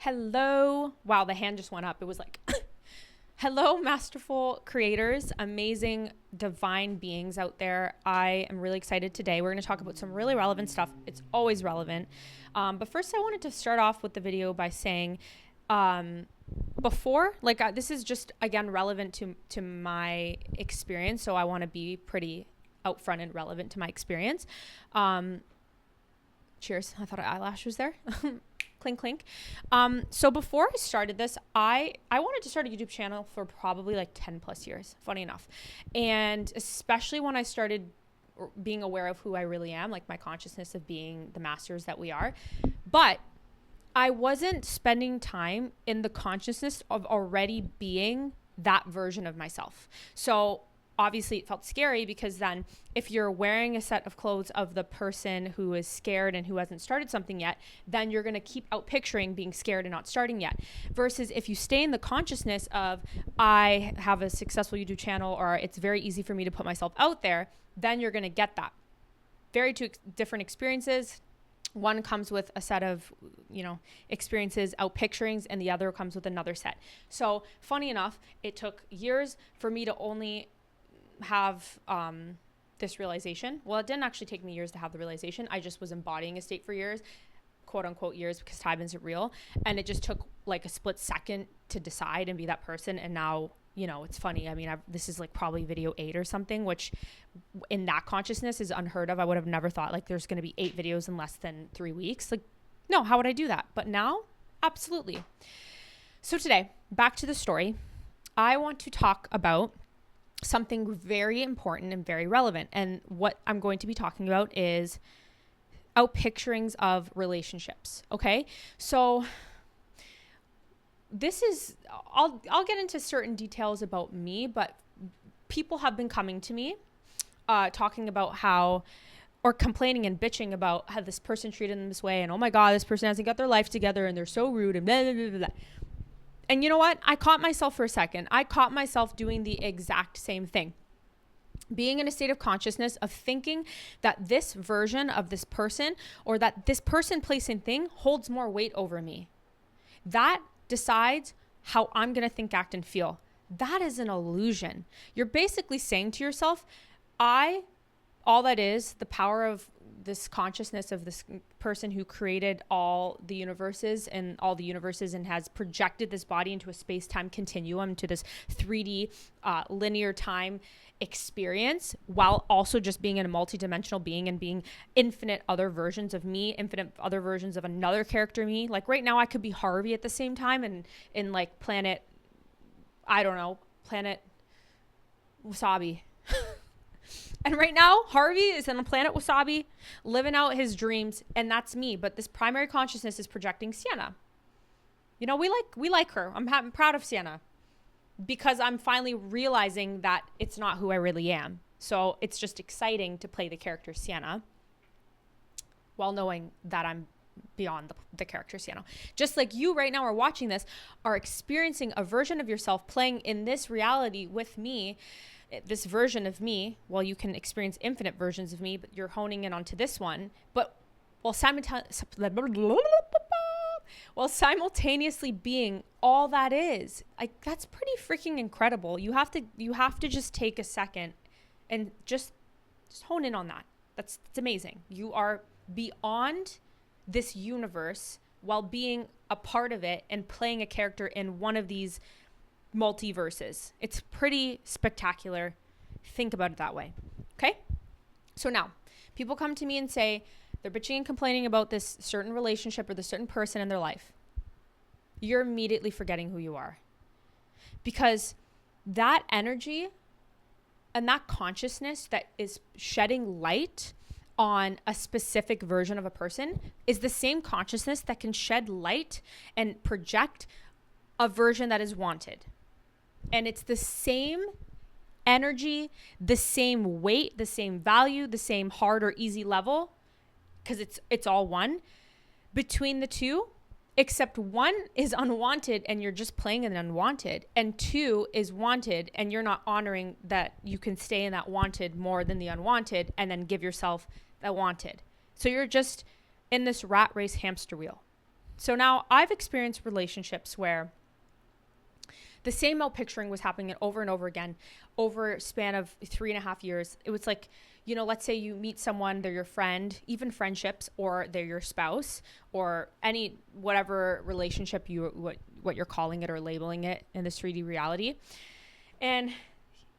Hello. Wow, the hand just went up. It was like, hello, masterful creators, amazing, divine beings out there. I am really excited today. We're going to talk about some really relevant stuff. It's always relevant. But first, I wanted to start off with the video by saying, this is just, again, relevant to my experience. So I want to be pretty upfront and relevant to my experience. Cheers. I thought an eyelash was there. Clink, clink. So before I started this, I wanted to start a YouTube channel for probably like 10 plus years, funny enough. And especially when I started being aware of who I really am, like my consciousness of being the masters that we are. But I wasn't spending time in the consciousness of already being that version of myself. So obviously it felt scary because then if you're wearing a set of clothes of the person who is scared and who hasn't started something yet, then you're going to keep out picturing being scared and not starting yet. Versus if you stay in the consciousness of, I have a successful YouTube channel, or it's very easy for me to put myself out there, then you're going to get that. Very two different experiences. One comes with a set of, experiences, out picturings, and the other comes with another set. So funny enough, it took years for me to only have this realization. Well, it didn't actually take me years to have the realization. I just was embodying a state for years, quote unquote years, because time isn't real. And it just took like a split second to decide and be that person. And now, it's funny. I mean, this is like probably video 8 or something, which in that consciousness is unheard of. I would have never thought like there's going to be 8 videos in less than 3 weeks. Like, no, how would I do that? But now, absolutely. So today, back to the story. I want to talk about something very important and very relevant. And what I'm going to be talking about is out picturings of relationships. Okay. So this is, I'll get into certain details about me, but people have been coming to me, talking about how, or complaining and bitching about how this person treated them this way. And oh my God, this person hasn't got their life together and they're so rude and blah, blah, blah, blah. And you know what? I caught myself for a second. I caught myself doing the exact same thing. Being in a state of consciousness of thinking that this version of this person or that this person, place, and thing holds more weight over me. That decides how I'm going to think, act, and feel. That is an illusion. You're basically saying to yourself, all that is the power of this consciousness of this person who created all the universes and has projected this body into a space-time continuum, to this 3D linear time experience, while also just being in a multidimensional being and being infinite other versions of me, infinite other versions of another character me. Like right now I could be Harvey at the same time and in like planet Wasabi. And right now, Harvey is on the planet Wasabi, living out his dreams, and that's me. But this primary consciousness is projecting Sienna. We like her. I'm proud of Sienna because I'm finally realizing that it's not who I really am. So it's just exciting to play the character Sienna while knowing that I'm beyond the character Sienna. Just like you right now are watching this, are experiencing a version of yourself playing in this reality with me, this version of me. Well, you can experience infinite versions of me, but you're honing in onto this one. But while simultaneously being all that is, like, that's pretty freaking incredible. You have to just take a second and just hone in on that. It's amazing. You are beyond this universe while being a part of it and playing a character in one of these multiverses. It's pretty spectacular. Think about it that way. Okay? So now, people come to me and say they're bitching and complaining about this certain relationship or this certain person in their life. You're immediately forgetting who you are. Because that energy and that consciousness that is shedding light on a specific version of a person is the same consciousness that can shed light and project a version that is wanted. And it's the same energy, the same weight, the same value, the same hard or easy level, because it's all one between the two, except one is unwanted and you're just playing an unwanted, and 2 is wanted and you're not honoring that you can stay in that wanted more than the unwanted and then give yourself that wanted. So you're just in this rat race hamster wheel. So now I've experienced relationships where the same outpicturing was happening over and over again over a span of 3.5 years. It was like, let's say you meet someone, they're your friend, even friendships, or they're your spouse, or any whatever relationship what you're calling it or labeling it in this 3D reality. And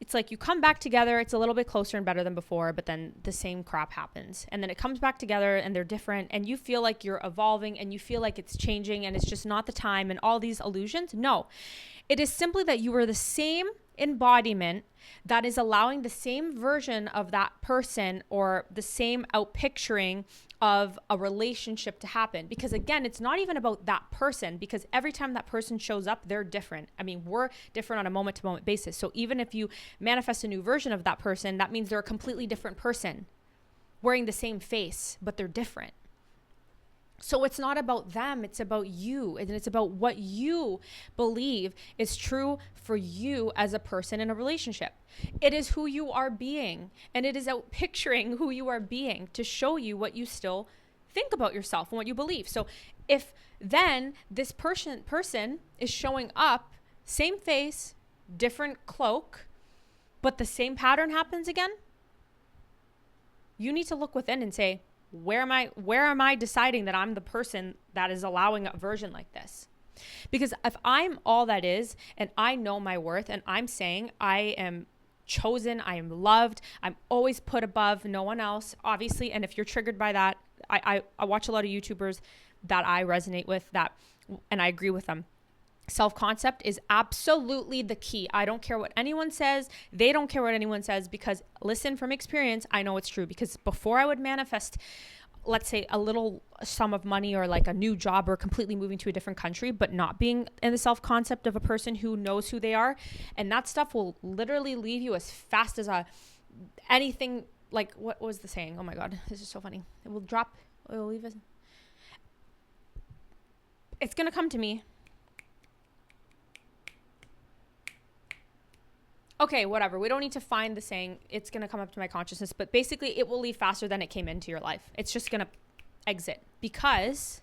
it's like you come back together, it's a little bit closer and better than before, but then the same crap happens. And then it comes back together and they're different, and you feel like you're evolving and you feel like it's changing and it's just not the time and all these illusions. No, it is simply that you are the same embodiment that is allowing the same version of that person or the same outpicturing of a relationship to happen. Because again, it's not even about that person, because every time that person shows up, they're different. I mean, we're different on a moment to moment basis. So even if you manifest a new version of that person, that means they're a completely different person wearing the same face, but they're different. So it's not about them, it's about you, and it's about what you believe is true for you as a person in a relationship. It is who you are being, and it is out picturing who you are being to show you what you still think about yourself and what you believe. So if then this person is showing up, same face, different cloak, but the same pattern happens again, you need to look within and say, where am I deciding that I'm the person that is allowing a version like this? Because if I'm all that is, and I know my worth, and I'm saying I am chosen, I am loved, I'm always put above no one else, obviously. And if you're triggered by that, I watch a lot of YouTubers that I resonate with and I agree with them. Self-concept is absolutely the key. I don't care what anyone says. They don't care what anyone says, because listen, from experience, I know it's true. Because before I would manifest, let's say, a little sum of money or like a new job or completely moving to a different country, but not being in the self-concept of a person who knows who they are, and that stuff will literally leave you as fast as anything. Like, what was the saying? Oh my God, this is so funny. It will leave us. It's going to come to me. Okay, whatever. We don't need to find the saying. It's going to come up to my consciousness. But basically, it will leave faster than it came into your life. It's just going to exit, because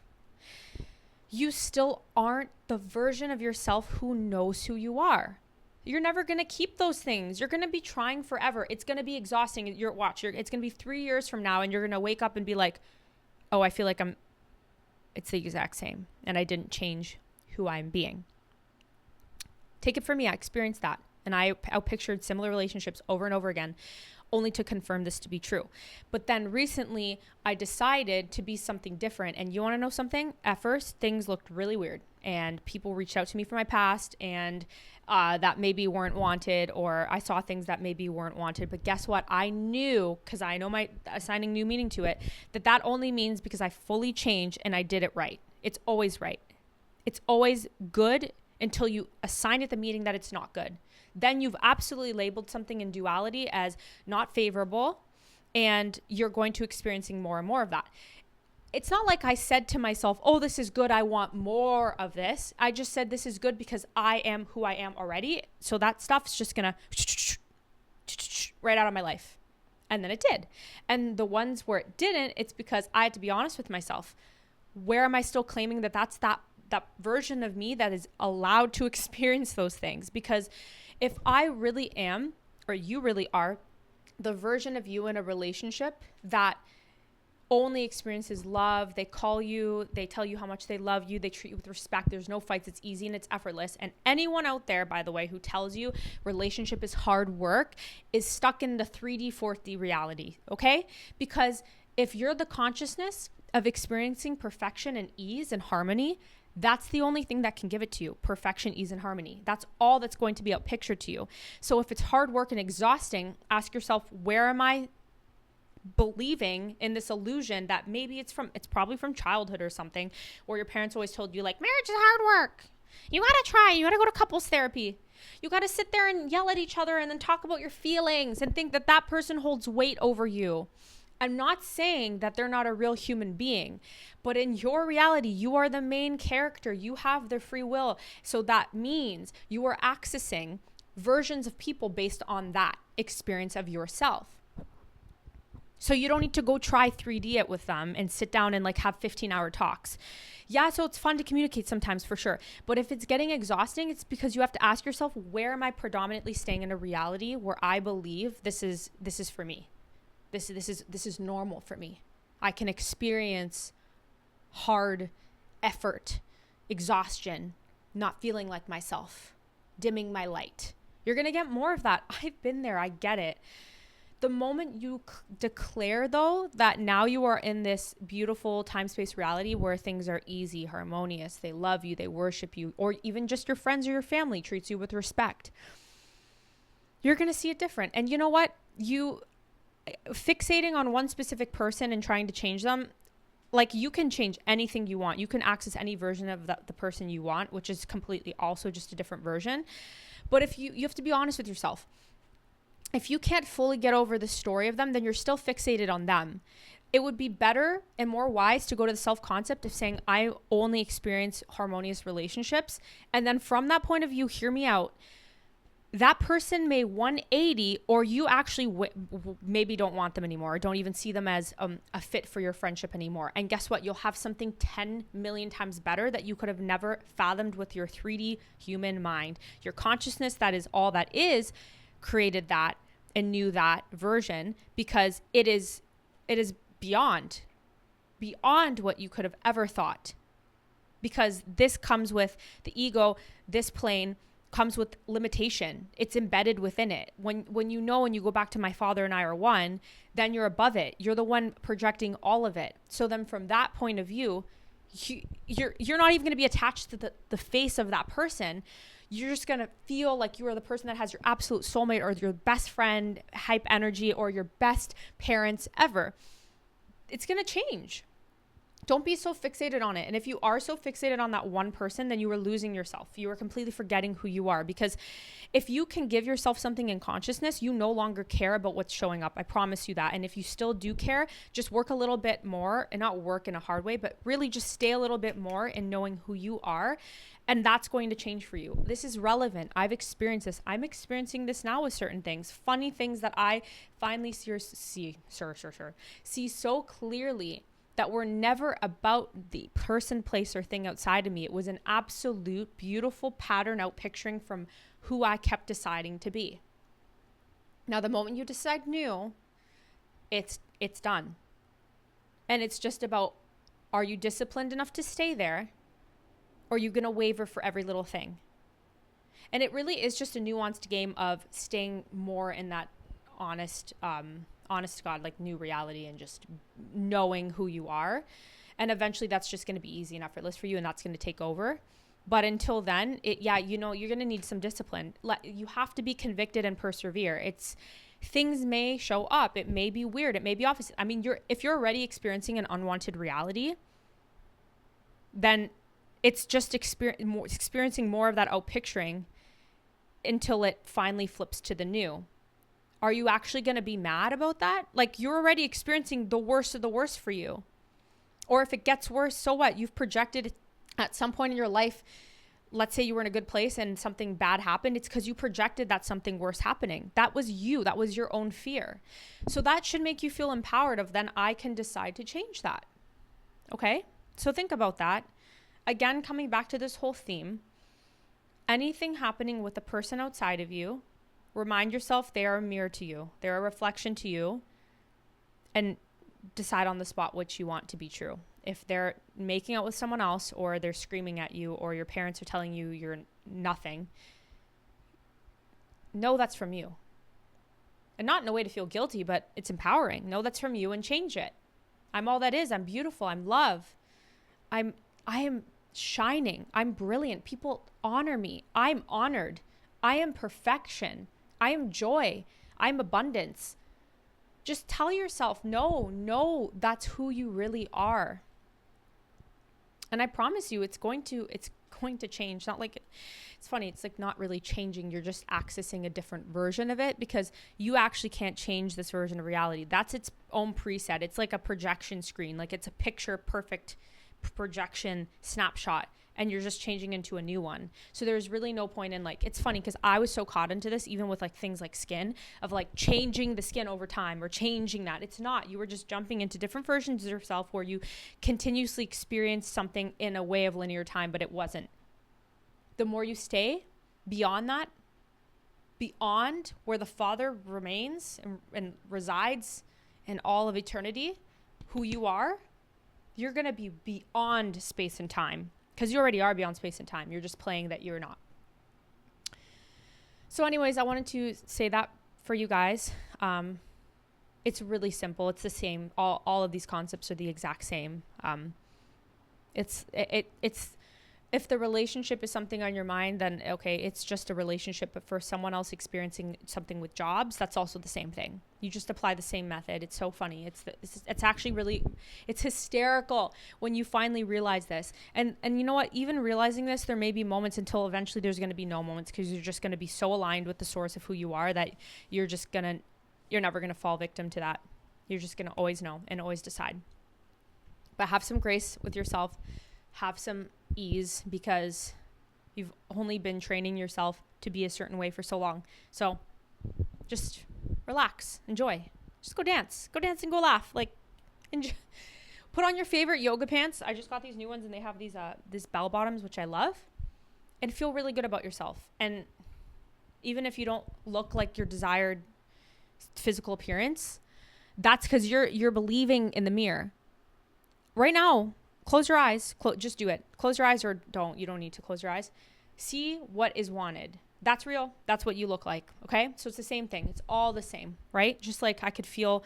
you still aren't the version of yourself who knows who you are. You're never going to keep those things. You're going to be trying forever. It's going to be exhausting. It's going to be 3 years from now, and you're going to wake up and be like, oh, I feel like it's the exact same, and I didn't change who I'm being. Take it from me. I experienced that. And I outpictured similar relationships over and over again, only to confirm this to be true. But then recently, I decided to be something different. And you want to know something? At first, things looked really weird. And people reached out to me from my past, and that maybe weren't wanted, or I saw things that maybe weren't wanted. But guess what? I knew, because I know my assigning new meaning to it, that only means because I fully changed and I did it right. It's always right. It's always good until you assign it the meaning that it's not good. Then you've absolutely labeled something in duality as not favorable, and you're going to experiencing more and more of that. It's not like I said to myself, oh, this is good, I want more of this. I just said this is good because I am who I am already. So that stuff's just going to right out of my life. And then it did. And the ones where it didn't, it's because I had to be honest with myself. Where am I still claiming that's that version of me that is allowed to experience those things? Because if I really am, or you really are, the version of you in a relationship that only experiences love, they call you, they tell you how much they love you, they treat you with respect, there's no fights, it's easy and it's effortless. And anyone out there, by the way, who tells you relationship is hard work is stuck in the 3D, 4D reality, okay? Because if you're the consciousness of experiencing perfection and ease and harmony, that's the only thing that can give it to you. Perfection, ease, and harmony. That's all that's going to be outpictured to you. So if it's hard work and exhausting, ask yourself, where am I believing in this illusion that maybe it's probably from childhood or something, where your parents always told you, like, marriage is hard work. You gotta try. You gotta go to couples therapy. You gotta sit there and yell at each other and then talk about your feelings and think that person holds weight over you. I'm not saying that they're not a real human being, but in your reality, you are the main character. You have the free will. So that means you are accessing versions of people based on that experience of yourself. So you don't need to go try 3D it with them and sit down and like have 15-hour talks. Yeah, so it's fun to communicate sometimes for sure. But if it's getting exhausting, it's because you have to ask yourself, where am I predominantly staying in a reality where I believe this is for me? This is normal for me. I can experience hard effort, exhaustion, not feeling like myself, dimming my light. You're going to get more of that. I've been there. I get it. The moment you declare, though, that now you are in this beautiful time-space reality where things are easy, harmonious, they love you, they worship you, or even just your friends or your family treats you with respect, you're going to see it different. And you know what? You fixating on one specific person and trying to change them, like, you can change anything you want. You can access any version of the person you want, which is completely also just a different version. But if you have to be honest with yourself. If you can't fully get over the story of them, then you're still fixated on them. It would be better and more wise to go to the self-concept of saying, I only experience harmonious relationships. And then from that point of view, hear me out. That person may 180, or you actually maybe don't want them anymore, or don't even see them as a fit for your friendship anymore. And guess what? You'll have something 10 million times better that you could have never fathomed with your 3D human mind. Your consciousness, that is all that is, created that and knew that version, because it is beyond what you could have ever thought. Because this comes with the ego, this plane comes with limitation. It's embedded within it. When you know, and you go back to my father and I are one, then you're above it. You're the one projecting all of it. So then from that point of view, you're not even going to be attached to the face of that person. You're just going to feel like you are the person that has your absolute soulmate, or your best friend, hype energy, or your best parents ever. It's going to change. Don't be so fixated on it. And if you are so fixated on that one person, then you are losing yourself. You are completely forgetting who you are. Because if you can give yourself something in consciousness, you no longer care about what's showing up. I promise you that. And if you still do care, just work a little bit more, and not work in a hard way, but really just stay a little bit more in knowing who you are. And that's going to change for you. This is relevant. I've experienced this. I'm experiencing this now with certain things, funny things that I finally see so clearly, that were never about the person, place, or thing outside of me. It was an absolute beautiful pattern out picturing from who I kept deciding to be. Now, the moment you decide new, it's done. And it's just about, are you disciplined enough to stay there? Or are you going to waver for every little thing? And it really is just a nuanced game of staying more in that honest to God, like, new reality, and just knowing who you are. And eventually that's just going to be easy and effortless for you, and that's going to take over. But until then, you're going to need some discipline. You have to be convicted and persevere. Things may show up. It may be weird. It may be opposite. I mean, if you're already experiencing an unwanted reality, then it's just experiencing more of that out picturing until it finally flips to the new. Are you actually going to be mad about that? Like, you're already experiencing the worst of the worst for you. Or if it gets worse, so what? You've projected at some point in your life, let's say you were in a good place and something bad happened. It's because you projected that something worse happening. That was you. That was your own fear. So that should make you feel empowered of, then I can decide to change that. Okay? So think about that. Again, coming back to this whole theme, anything happening with the person outside of you, remind yourself they are a mirror to you. They're a reflection to you. And decide on the spot which you want to be true. If they're making out with someone else, or they're screaming at you, or your parents are telling you you're nothing, know that's from you. And not in a way to feel guilty, but it's empowering. Know that's from you and change it. I'm all that is. I'm beautiful. I'm love. I am shining. I'm brilliant. People honor me. I'm honored. I am perfection. I am joy. I'm abundance. Just tell yourself, no, that's who you really are. And I promise you, it's going to change. Not like, it's funny. It's like not really changing. You're just accessing a different version of it, because you actually can't change this version of reality. That's its own preset. It's like a projection screen. Like, it's a picture perfect projection snapshot. and you're just changing into a new one. So there's really no point in like, it's funny because I was so caught into this, even with like things like skin, of like changing the skin over time or changing that. It's not. You were just jumping into different versions of yourself where you continuously experience something in a way of linear time, but it wasn't. The more you stay beyond that, beyond where the Father remains and resides in all of eternity, who you are, you're going to be beyond space and time, because you already are beyond space and time. You're just playing that you're not. So anyways, I wanted to say that for you guys. It's really simple. It's the same. All of these concepts are the exact same. It's if the relationship is something on your mind, then okay, it's just a relationship. But for someone else experiencing something with jobs, that's also the same thing. You just apply the same method. It's so funny. It's actually really, it's hysterical when you finally realize this. And you know what? Even realizing this, there may be moments until eventually there's going to be no moments, because you're just going to be so aligned with the source of who you are that you're never going to fall victim to that. You're just going to always know and always decide. But have some grace with yourself. Have some ease, because you've only been training yourself to be a certain way for so long. So just relax, enjoy, just go dance and go laugh. Like, enjoy. Put on your favorite yoga pants. I just got these new ones and they have these bell bottoms, which I love, and feel really good about yourself. And even if you don't look like your desired physical appearance, that's because you're believing in the mirror right now. Close your eyes. Just do it. Close your eyes, or don't. You don't need to close your eyes. See what is wanted. That's real. That's what you look like. Okay? So it's the same thing. It's all the same, right? Just like I could feel,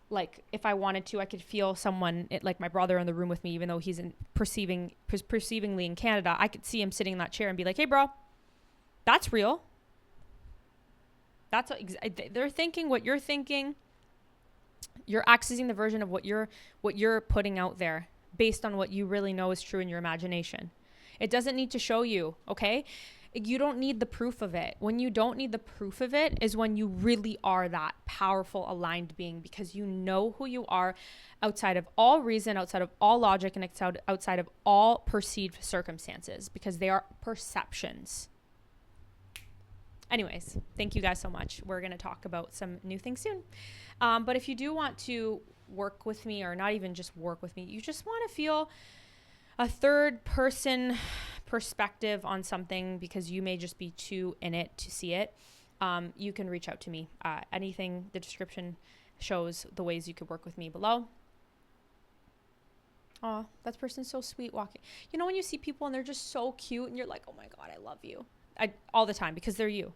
like if I wanted to, I could feel someone, like my brother in the room with me, even though he's perceivingly in Canada. I could see him sitting in that chair and be like, hey, bro, that's real. That's what they're thinking, what you're thinking. You're accessing the version of what you're putting out there, based on what you really know is true in your imagination. It doesn't need to show you, okay? You don't need the proof of it. When you don't need the proof of it is when you really are that powerful, aligned being, because you know who you are outside of all reason, outside of all logic, and outside of all perceived circumstances, because they are perceptions. Anyways, thank you guys so much. We're going to talk about some new things soon. But if you do want to work with me, or not even just work with me, you just want to feel a third person perspective on something, because you may just be too in it to see it, you can reach out to me. Anything, the description shows the ways you could work with me below. Oh, that person's so sweet walking. You know, when you see people and they're just so cute and you're like, oh my God, I love you. All the time, because they're you.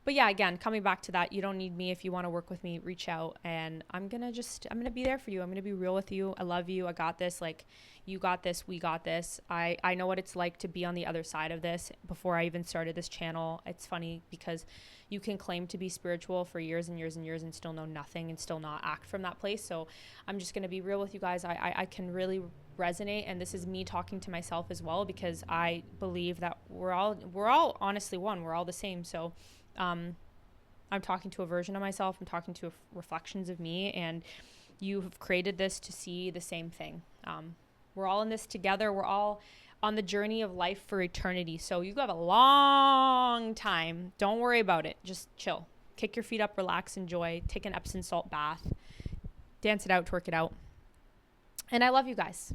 But yeah, again, coming back to that, you don't need me. If you want to work with me, reach out, and I'm going to be there for you. I'm going to be real with you. I love you. I got this. Like, you got this. We got this. I know what it's like to be on the other side of this. Before I even started this channel, it's funny because you can claim to be spiritual for years and years and years and still know nothing and still not act from that place. So I'm just going to be real with you guys. I can really resonate, and this is me talking to myself as well, because I believe that we're all honestly one. We're all the same. So I'm talking to a version of myself. I'm talking to reflections of me, and you have created this to see the same thing. We're all in this together. We're all on the journey of life for eternity. So you have a long time. Don't worry about it. Just chill. Kick your feet up, relax, enjoy, take an Epsom salt bath, dance it out, twerk it out. And I love you guys.